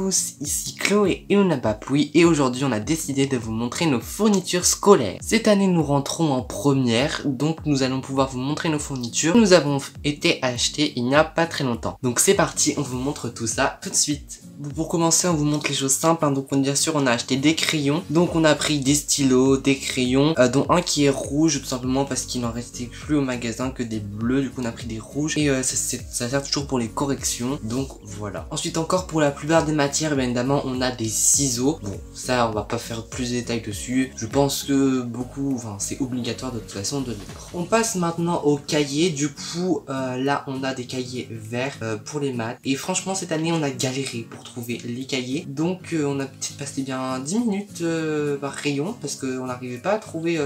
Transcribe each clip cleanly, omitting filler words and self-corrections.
tous, ici Chloé et Onapapouille et aujourd'hui on a décidé de vous montrer nos fournitures scolaires. Cette année nous rentrons en première, donc nous allons pouvoir vous montrer nos fournitures. Nous avons été achetés il n'y a pas très longtemps. Donc c'est parti, on vous montre tout ça tout de suite. Pour commencer on vous montre les choses simples, hein. Donc bien sûr on a acheté des crayons, donc on a pris des stylos, des crayons, dont un qui est rouge tout simplement parce qu'il n'en restait plus au magasin que des bleus, du coup on a pris des rouges et ça sert toujours pour les corrections, donc voilà. Ensuite encore pour la plupart des matières, bien évidemment on a des ciseaux. Bon ça on va pas faire plus de détails dessus, je pense que beaucoup, enfin c'est obligatoire de toute façon de les prendre. On passe maintenant aux cahiers, du coup là on a des cahiers verts pour les maths et franchement cette année on a galéré pour trouver les cahiers, donc on a peut-être passé bien 10 minutes par rayon parce qu'on n'arrivait pas à trouver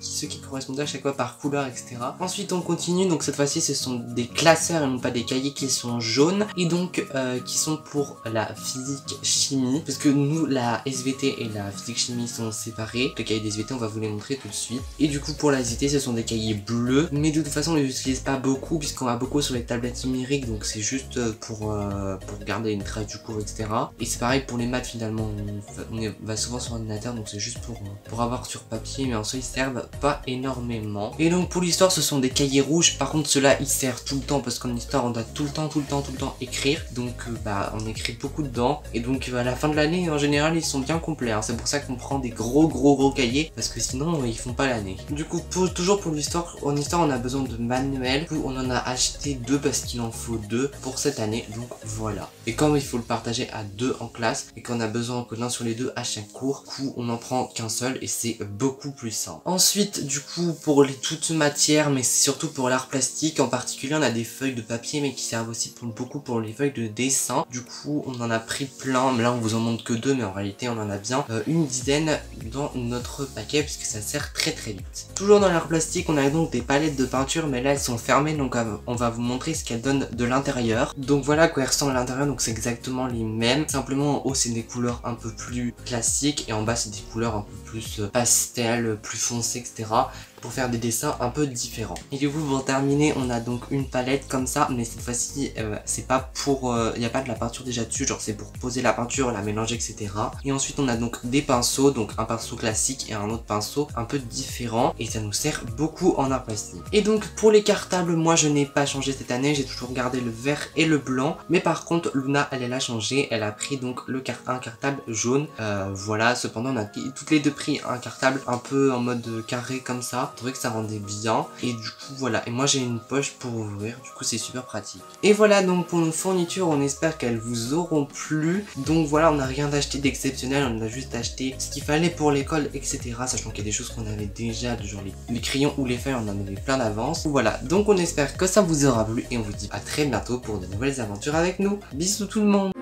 ceux qui correspondaient à chaque fois par couleur, etc. Ensuite on continue, donc cette fois-ci ce sont des classeurs et non pas des cahiers qui sont jaunes et donc qui sont pour la physique chimie, parce que nous la SVT et la physique chimie sont séparés. Les cahiers des SVT on va vous les montrer tout de suite, et du coup pour la SVT ce sont des cahiers bleus, mais de toute façon on les utilise pas beaucoup puisqu'on a beaucoup sur les tablettes numériques, donc c'est juste pour garder une trace du cours, etc. Et c'est pareil pour les maths, finalement on va souvent sur ordinateur, donc c'est juste pour avoir sur papier, mais en soi ils servent pas énormément. Et donc pour l'histoire ce sont des cahiers rouges, par contre ceux-là ils servent tout le temps parce qu'en histoire on doit tout le temps écrire, donc on écrit beaucoup dedans, et donc à la fin de l'année en général ils sont bien complets, hein. C'est pour ça qu'on prend des gros cahiers parce que sinon ils font pas l'année. Du coup toujours pour l'histoire, en histoire on a besoin de manuels, du coup on en a acheté 2 parce qu'il en faut 2 pour cette année, donc voilà. Et comme il faut le partager à 2 en classe et qu'on a besoin que l'un sur les 2 à chaque cours, du coup on n'en prend qu'un seul et c'est beaucoup plus simple. Ensuite du coup pour toutes matières, mais surtout pour l'art plastique en particulier, on a des feuilles de papier mais qui servent aussi beaucoup pour les feuilles de dessin. Du coup on en a pris plein, mais là on vous en montre que 2, mais en réalité on en a bien une dizaine dans notre paquet puisque ça sert très vite. Toujours dans l'art plastique on a donc des palettes de peinture, mais là elles sont fermées, donc on va vous montrer ce qu'elles donnent de l'intérieur. Donc voilà à quoi elles ressemblent à l'intérieur, donc c'est exactement les mêmes, simplement en haut c'est des couleurs un peu plus classiques et en bas c'est des couleurs un peu plus pastel, plus foncées, etc. pour faire des dessins un peu différents. Et du coup pour terminer on a donc une palette comme ça, mais cette fois-ci c'est pas pour, il n'y a pas de la peinture déjà dessus, genre c'est pour poser la peinture, la mélanger, etc. Et ensuite on a donc des pinceaux, donc un pinceau classique et un autre pinceau un peu différent, et ça nous sert beaucoup en art plastique. Et donc pour les cartables, moi je n'ai pas changé cette année, j'ai toujours gardé le vert et le blanc, mais par contre Luna elle a changé, elle a pris donc un cartable jaune. Voilà, cependant on a toutes les deux pris un cartable un peu en mode carré comme ça. Je trouvais que ça rendait bien, et du coup voilà, et moi j'ai une poche pour ouvrir, du coup c'est super pratique. Et voilà donc pour nos fournitures, on espère qu'elles vous auront plu. Donc voilà, on n'a rien d'acheté d'exceptionnel, on a juste acheté ce qu'il fallait pour l'école, etc. Sachant qu'il y a des choses qu'on avait déjà, genre les crayons ou les feuilles, on en avait plein d'avance. Voilà, donc on espère que ça vous aura plu et on vous dit à très bientôt pour de nouvelles aventures avec nous. Bisous tout le monde.